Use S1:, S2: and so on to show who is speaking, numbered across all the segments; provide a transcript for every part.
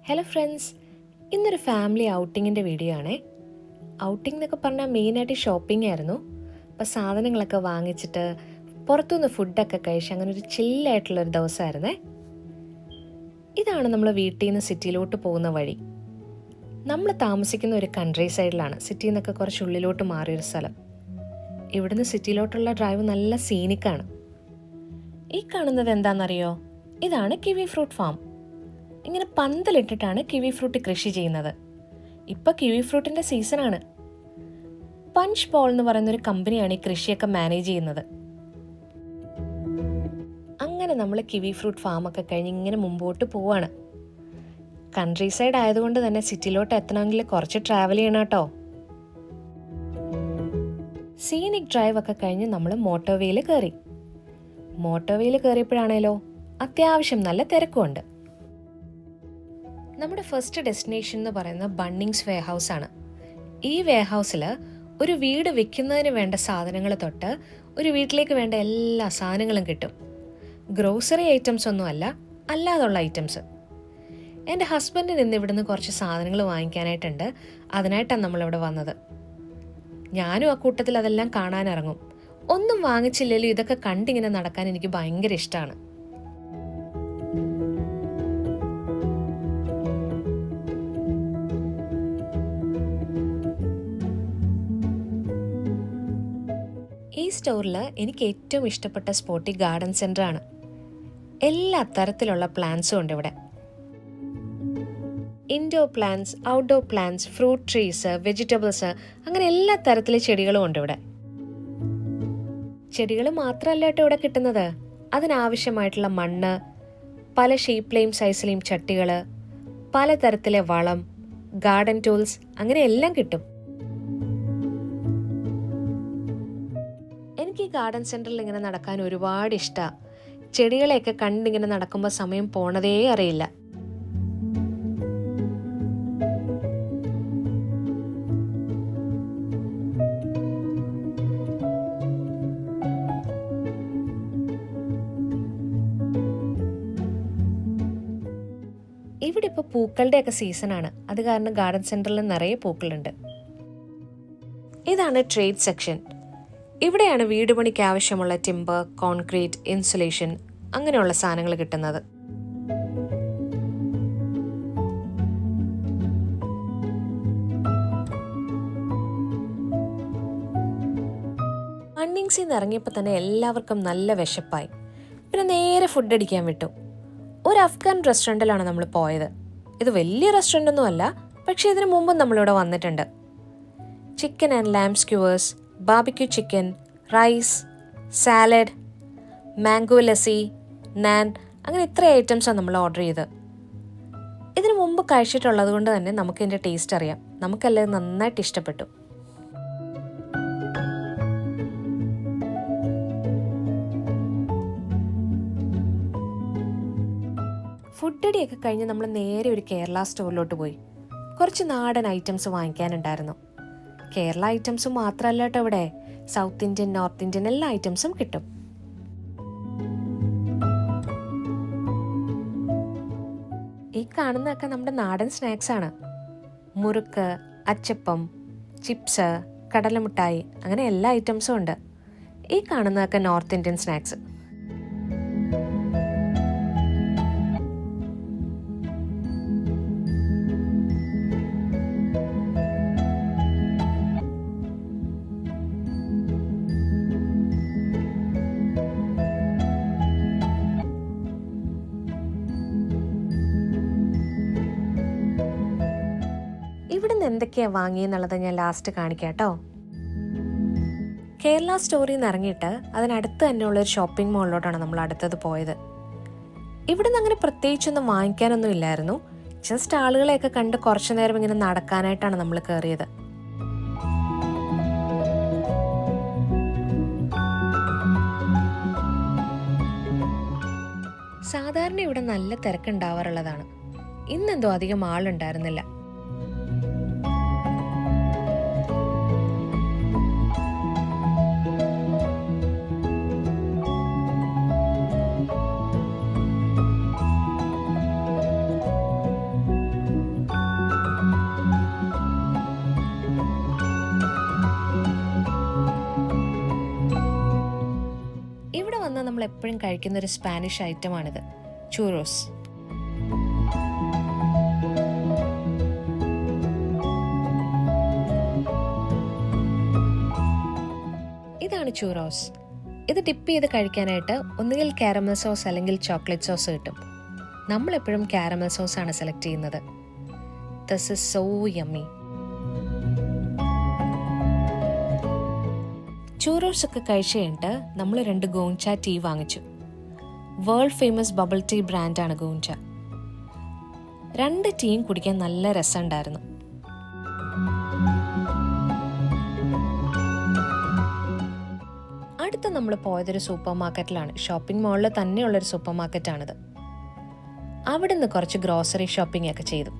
S1: Hello friends, ഇന്നൊരു family ഔട്ടിങ്ങിൻ്റെ video ആണേ. Outing എന്നൊക്കെ പറഞ്ഞാൽ മെയിനായിട്ട് ഷോപ്പിംഗ് ആയിരുന്നു. അപ്പോൾ സാധനങ്ങളൊക്കെ വാങ്ങിച്ചിട്ട് പുറത്തുനിന്ന് ഫുഡൊക്കെ കഴിച്ച് അങ്ങനെ ഒരു ചില്ലായിട്ടുള്ളൊരു ദിവസമായിരുന്നേ. ഇതാണ് നമ്മൾ വീട്ടിൽ നിന്ന് സിറ്റിയിലോട്ട് പോകുന്ന വഴി. നമ്മൾ താമസിക്കുന്ന ഒരു കൺട്രി സൈഡിലാണ്, സിറ്റിയിൽ നിന്നൊക്കെ കുറച്ച് ഉള്ളിലോട്ട് മാറിയൊരു സ്ഥലം. ഇവിടുന്ന് സിറ്റിയിലോട്ടുള്ള ഡ്രൈവ് നല്ല സീനിക്കാണ്. ഈ കാണുന്നത് എന്താണെന്നറിയോ? ഇതാണ് കിവി ഫ്രൂട്ട് ഫാം. ഇങ്ങനെ പന്തലിട്ടിട്ടാണ് കിവി ഫ്രൂട്ട് കൃഷി ചെയ്യുന്നത്. ഇപ്പം കിവി ഫ്രൂട്ടിൻ്റെ സീസണാണ്. പഞ്ച് ബോൾ എന്ന് പറയുന്നൊരു കമ്പനിയാണ് ഈ കൃഷിയൊക്കെ മാനേജ് ചെയ്യുന്നത്. അങ്ങനെ നമ്മൾ കിവി ഫ്രൂട്ട് ഫാമൊക്കെ കഴിഞ്ഞ് ഇങ്ങനെ മുമ്പോട്ട് പോവാണ്. കൺട്രി സൈഡ് ആയതുകൊണ്ട് തന്നെ സിറ്റിയിലോട്ട് എത്തണമെങ്കിൽ കുറച്ച് ട്രാവൽ ചെയ്യണം കേട്ടോ. സീനിക് ഡ്രൈവ് ഒക്കെ കഴിഞ്ഞ് നമ്മൾ മോട്ടോർവേയിൽ കയറി. മോട്ടോർവേയിൽ കയറിയപ്പോഴാണേലോ അത്യാവശ്യം നല്ല തിരക്കുമുണ്ട്. നമ്മുടെ ഫസ്റ്റ് ഡെസ്റ്റിനേഷൻ എന്ന് പറയുന്നത് ബണ്ണിങ്സ് വെയർഹൗസ് ആണ്. ഈ വെയർഹൗസിൽ ഒരു വീട് വെക്കുന്നതിന് വേണ്ട സാധനങ്ങൾ തൊട്ട് ഒരു വീട്ടിലേക്ക് വേണ്ട എല്ലാ സാധനങ്ങളും കിട്ടും. ഗ്രോസറി ഐറ്റംസ് ഒന്നും അല്ല, അല്ലാതുള്ള ഐറ്റംസ്. എൻ്റെ ഹസ്ബൻഡിന് ഇന്ന് ഇവിടുന്ന് കുറച്ച് സാധനങ്ങൾ വാങ്ങിക്കാനായിട്ടുണ്ട്. അതിനായിട്ടാണ് നമ്മളിവിടെ വന്നത്. ഞാനും ആ കൂട്ടത്തിൽ അതെല്ലാം കാണാനിറങ്ങും. ഒന്നും വാങ്ങിച്ചില്ലെങ്കിലും ഇതൊക്കെ കണ്ടിങ്ങനെ നടക്കാൻ എനിക്ക് ഭയങ്കര ഇഷ്ടമാണ്. ഈ സ്റ്റോറിൽ എനിക്ക് ഏറ്റവും ഇഷ്ടപ്പെട്ട സ്പോട്ട് ഈ ഗാർഡൻ സെൻ്റർ ആണ്. എല്ലാ തരത്തിലുള്ള പ്ലാന്റ്സും ഉണ്ട് ഇവിടെ. Indoor plants, outdoor plants, fruit trees, vegetables, അങ്ങനെ എല്ലാ തരത്തിലെ ചെടികളും ഉണ്ട് ഇവിടെ. ചെടികൾ മാത്രമല്ല കേട്ടോ ഇവിടെ കിട്ടുന്നത്. അതിനാവശ്യമായിട്ടുള്ള മണ്ണ്, പല ഷേപ്പിലെയും സൈസിലെയും ചട്ടികൾ, പലതരത്തിലെ വളം, ഗാർഡൻ ടൂൾസ്, അങ്ങനെ എല്ലാം കിട്ടും. എനിക്ക് ഈ ഗാർഡൻ സെൻറ്ററിൽ ഇങ്ങനെ നടക്കാൻ ഒരുപാട് ഇഷ്ടമാണ്. ചെടികളെയൊക്കെ കണ്ടിങ്ങനെ നടക്കുമ്പോൾ സമയം പോണതേ അറിയില്ല. ഇവിടെ ഇപ്പോൾ പൂക്കളുടെയൊക്കെ സീസണാണ്. അത് കാരണം ഗാർഡൻ സെൻറ്ററിൽ നിറയെ പൂക്കളുണ്ട്. ഇതാണ് ട്രേഡ് സെക്ഷൻ. ഇവിടെയാണ് വീട് പണിക്ക് ആവശ്യമുള്ള ടിമ്പർ, കോൺക്രീറ്റ്, ഇൻസുലേഷൻ അങ്ങനെയുള്ള സാധനങ്ങൾ കിട്ടുന്നത്. ബണ്ണിങ്സിൽ നിന്ന് ഇറങ്ങിയപ്പോൾ തന്നെ എല്ലാവർക്കും നല്ല വിശപ്പായി. പിന്നെ നേരെ ഫുഡ് അടിക്കാൻ വിട്ടു. ഒരു അഫ്ഗാൻ റെസ്റ്റോറൻറ്റിലാണ് നമ്മൾ പോയത്. ഇത് വലിയ റെസ്റ്റോറൻ്റ് ഒന്നും അല്ല, പക്ഷേ ഇതിനു മുമ്പും നമ്മളിവിടെ വന്നിട്ടുണ്ട്. Chicken and lamb skewers, barbecue chicken, rice, salad, mango lassi, naan, അങ്ങനെ ഇത്ര ഐറ്റംസാണ് നമ്മൾ ഓർഡർ ചെയ്തത്. ഇതിനു മുമ്പ് കഴിച്ചിട്ടുള്ളത് കൊണ്ട് തന്നെ നമുക്ക് ഇതിൻ്റെ ടേസ്റ്റ് അറിയാം. നമുക്കെല്ലാം നന്നായിട്ട് ഇഷ്ടപ്പെട്ടു. ഫുഡ് അടിയൊക്കെ കഴിഞ്ഞ് നമ്മൾ നേരെ ഒരു കേരള സ്റ്റോറിലോട്ട് പോയി. കുറച്ച് നാടൻ ഐറ്റംസ് വാങ്ങിക്കാനുണ്ടായിരുന്നു. കേരള ഐറ്റംസ് മാത്രമല്ല കേട്ടോ, ഇവിടെ സൗത്ത് ഇന്ത്യൻ, നോർത്ത് ഇന്ത്യൻ എല്ലാ ഐറ്റംസും കിട്ടും. ഈ കാണുന്നതൊക്കെ നമ്മുടെ നാടൻ സ്നാക്സ് ആണ്. മുറുക്ക്, അച്ചപ്പം, ചിപ്സ്, കടലമിഠായി, അങ്ങനെ എല്ലാ ഐറ്റംസും ഉണ്ട്. ഈ കാണുന്നതൊക്കെ നോർത്ത് ഇന്ത്യൻ സ്നാക്സ്. ഇവിടുന്ന് എന്തൊക്കെയാണ് വാങ്ങിയെന്നുള്ളത് ഞാൻ ലാസ്റ്റ് കാണിക്കാം കേട്ടോ. കേരള സ്റ്റോറിൽ നിന്ന് ഇറങ്ങിയിട്ട് അതിനടുത്ത് തന്നെയുള്ളൊരു ഷോപ്പിംഗ് മോളിലോട്ടാണ് നമ്മൾ അടുത്തത് പോയത്. ഇവിടുന്ന് അങ്ങനെ പ്രത്യേകിച്ചൊന്നും വാങ്ങിക്കാനൊന്നും ഇല്ലായിരുന്നു. ജസ്റ്റ് ആളുകളെയൊക്കെ കണ്ട് കുറച്ചു നേരം ഇങ്ങനെ നടക്കാനായിട്ടാണ് നമ്മൾ കയറിയത്. സാധാരണ ഇവിടെ നല്ല തിരക്കുണ്ടാവാറുള്ളതാണ്. ഇന്നെന്തോ അധികം ആളുണ്ടായിരുന്നില്ല. എപ്പോഴും കഴിക്കുന്ന ഒരു സ്പാനിഷ് ഐറ്റമാണിത്, ചൂറോസ്. ഇതാണ് ചൂറോസ്. ഇത് ഡിപ്പ് ചെയ്ത് കഴിക്കാനായിട്ട് ഒന്നുകിൽ കാരമൽ സോസ് അല്ലെങ്കിൽ ചോക്ലേറ്റ് സോസ് കിട്ടും. നമ്മളെപ്പോഴും കാരമൽ സോസാണ് സെലക്ട് ചെയ്യുന്നത്. This is so yummy. Churros ഒക്കെ കഴിച്ച് കഴിഞ്ഞിട്ട് നമ്മൾ 2 ഗോൺച ടീ വാങ്ങിച്ചു. വേൾഡ് ഫേമസ് ബബിൾ ടീ ബ്രാൻഡാണ് ഗോൺച. 2 ടീയും കുടിക്കാൻ നല്ല രസമുണ്ടായിരുന്നു. അടുത്ത നമ്മൾ പോയതൊരു സൂപ്പർ മാർക്കറ്റിലാണ്. ഷോപ്പിംഗ് മാളിൽ തന്നെയുള്ളൊരു സൂപ്പർ മാർക്കറ്റാണിത്. അവിടെ നിന്ന് കുറച്ച് ഗ്രോസറി ഷോപ്പിംഗ് ഒക്കെ ചെയ്തു.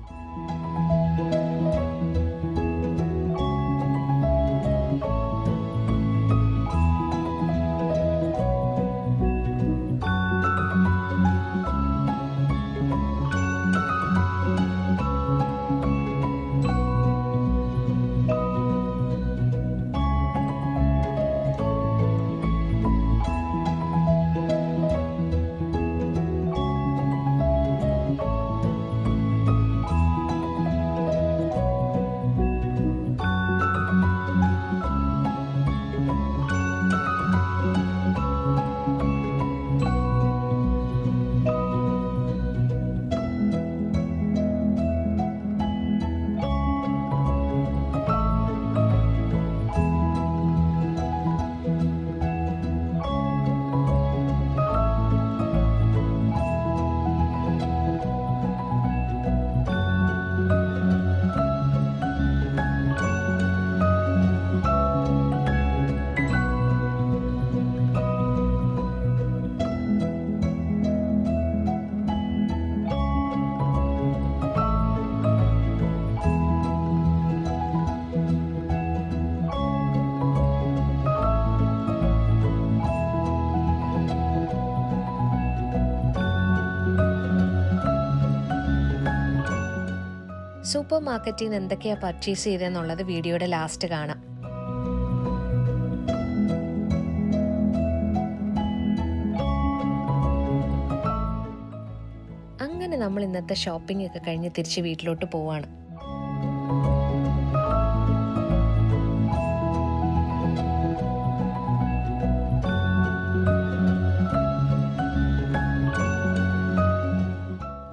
S1: സൂപ്പർ മാർക്കറ്റിൽ നിന്ന് എന്തൊക്കെയാണ് പർച്ചേസ് ചെയ്തതെന്നുള്ളത് വീഡിയോയുടെ ലാസ്റ്റ് കാണാം. അങ്ങനെ നമ്മൾ ഇന്നത്തെ ഷോപ്പിംഗ് ഒക്കെ കഴിഞ്ഞ് തിരിച്ച് വീട്ടിലോട്ട് പോവാണ്.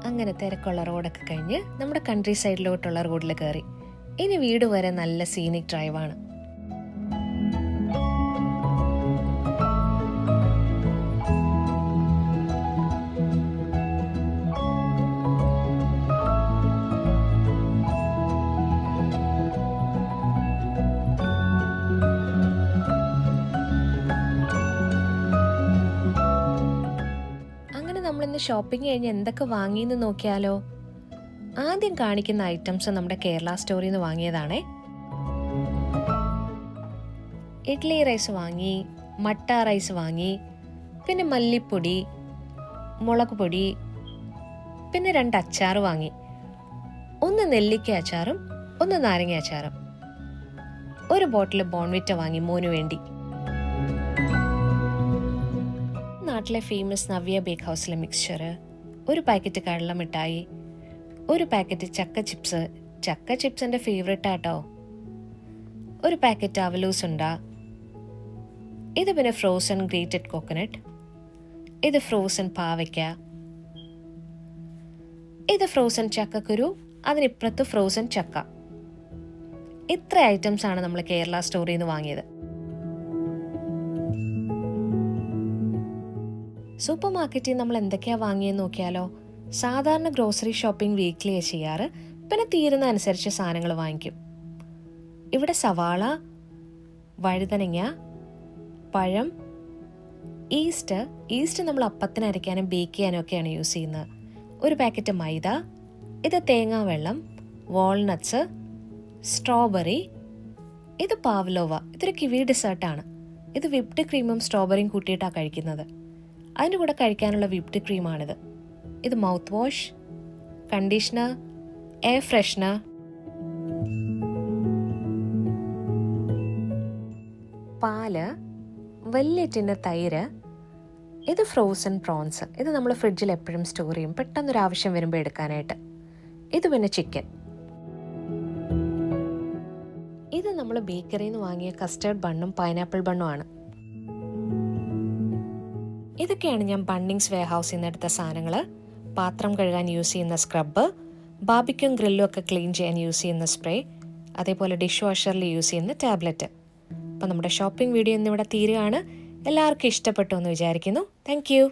S1: അങ്ങനെ തിരക്കുള്ള റോഡൊക്കെ കഴിഞ്ഞ് നമ്മുടെ കൺട്രി സൈഡിലോട്ടുള്ള റോഡിൽ കയറി. ഇനി വീട് വരെ നല്ല സീനിക് ഡ്രൈവാണ്. നമ്മളിന്ന് ഷോപ്പിംഗ് കഴിഞ്ഞ് എന്തൊക്കെ വാങ്ങിയെന്ന് നോക്കിയാലോ? ആദ്യം കാണിക്കുന്ന ഐറ്റംസ് നമ്മുടെ കേരള സ്റ്റോറിൽ നിന്ന് വാങ്ങിയതാണേ. ഇഡ്ലി റൈസ് വാങ്ങി, മട്ട റൈസ് വാങ്ങി, പിന്നെ മല്ലിപ്പൊടി, മുളക് പൊടി, പിന്നെ 2 അച്ചാർ വാങ്ങി. ഒന്ന് നെല്ലിക്ക അച്ചാറും ഒന്ന് നാരങ്ങ അച്ചാറും. ഒരു ബോട്ടിൽ ബോൺവിറ്റ വാങ്ങി മോന് വേണ്ടി. നാട്ടിലെ ഫേമസ് നവ്യ ബേക്ക് ഹൗസിലെ മിക്സ്ചർ, ഒരു പാക്കറ്റ് കടല മിഠായി, ഒരു പാക്കറ്റ് ചക്ക ചിപ്സ്. ചക്ക ചിപ്സ് എൻ്റെ ഫേവറേറ്റ് ആട്ടോ. ഒരു പാക്കറ്റ് അവലൂസ് ഉണ്ട. ഇത് പിന്നെ ഫ്രോസൺ ഗ്രേറ്റഡ് കോക്കനട്ട്. ഇത് ഫ്രോസൺ പാവയ്ക്ക. ഇത് ഫ്രോസൺ ചക്കക്കുരു. അതിനിപ്പുറത്ത് ഫ്രോസൺ ചക്ക. ഇത്ര ഐറ്റംസ് ആണ് നമ്മൾ കേരള സ്റ്റോറിൽ നിന്ന് വാങ്ങിയത്. സൂപ്പർ മാർക്കറ്റിൽ നമ്മൾ എന്തൊക്കെയാണ് വാങ്ങിയെന്ന് നോക്കിയാലോ? സാധാരണ ഗ്രോസറി ഷോപ്പിംഗ് വീക്ക്ലിയാണ് ചെയ്യാറ്. പിന്നെ തീരുന്ന അനുസരിച്ച് സാധനങ്ങൾ വാങ്ങിക്കും. ഇവിടെ സവാള, വഴുതനങ്ങ, പഴം, ഈസ്റ്റ് നമ്മൾ അപ്പത്തിന് അരയ്ക്കാനും ബേക്ക് ചെയ്യാനും ഒക്കെയാണ് യൂസ് ചെയ്യുന്നത്. ഒരു പാക്കറ്റ് മൈദ. ഇത് തേങ്ങാവെള്ളം, വാൾനട്ട്സ്, സ്ട്രോബെറി. ഇത് പാവ്ലോവ. ഇതൊരു കിവി ഡെസേർട്ടാണ്. ഇത് വിപ്ഡ് ക്രീമും സ്ട്രോബെറിയും കൂട്ടിയിട്ടാണ് കഴിക്കുന്നത്. അതിൻ്റെ കൂടെ കഴിക്കാനുള്ള വിപ്ഡ് ക്രീമാണിത്. ഇത് mouth wash, conditioner, air freshener, പാല്, വലിയ ടിന്ന് തൈര്, ഇത് ഫ്രോസൺ പ്രോൺസ്. ഇത് നമ്മൾ ഫ്രിഡ്ജിൽ എപ്പോഴും സ്റ്റോർ ചെയ്യും, പെട്ടെന്നൊരു ആവശ്യം വരുമ്പോൾ എടുക്കാനായിട്ട്. ഇത് പിന്നെ ചിക്കൻ. ഇത് നമ്മൾ ബേക്കറിയിൽ നിന്ന് വാങ്ങിയ കസ്റ്റേർഡ് ബണ്ണും പൈനാപ്പിൾ ബണ്ണും ആണ്. ഇതൊക്കെയാണ് ഞാൻ ബണ്ണിങ്സ് വെയർഹൗസിൽ നിന്ന് എടുത്ത സാധനങ്ങൾ. പാത്രം കഴുകാൻ യൂസ് ചെയ്യുന്ന സ്ക്രബ്ബ്, ബാർബിക്യൂം ഗ്രില്ലും ഒക്കെ ക്ലീൻ ചെയ്യാൻ യൂസ് ചെയ്യുന്ന സ്പ്രേ, അതേപോലെ ഡിഷ് വാഷറിൽ യൂസ് ചെയ്യുന്ന ടാബ്ലറ്റ്. അപ്പോൾ നമ്മുടെ ഷോപ്പിംഗ് വീഡിയോ ഇന്നിവിടെ തീരുകയാണ്. എല്ലാവർക്കും ഇഷ്ടപ്പെട്ടു എന്ന് വിചാരിക്കുന്നു. താങ്ക്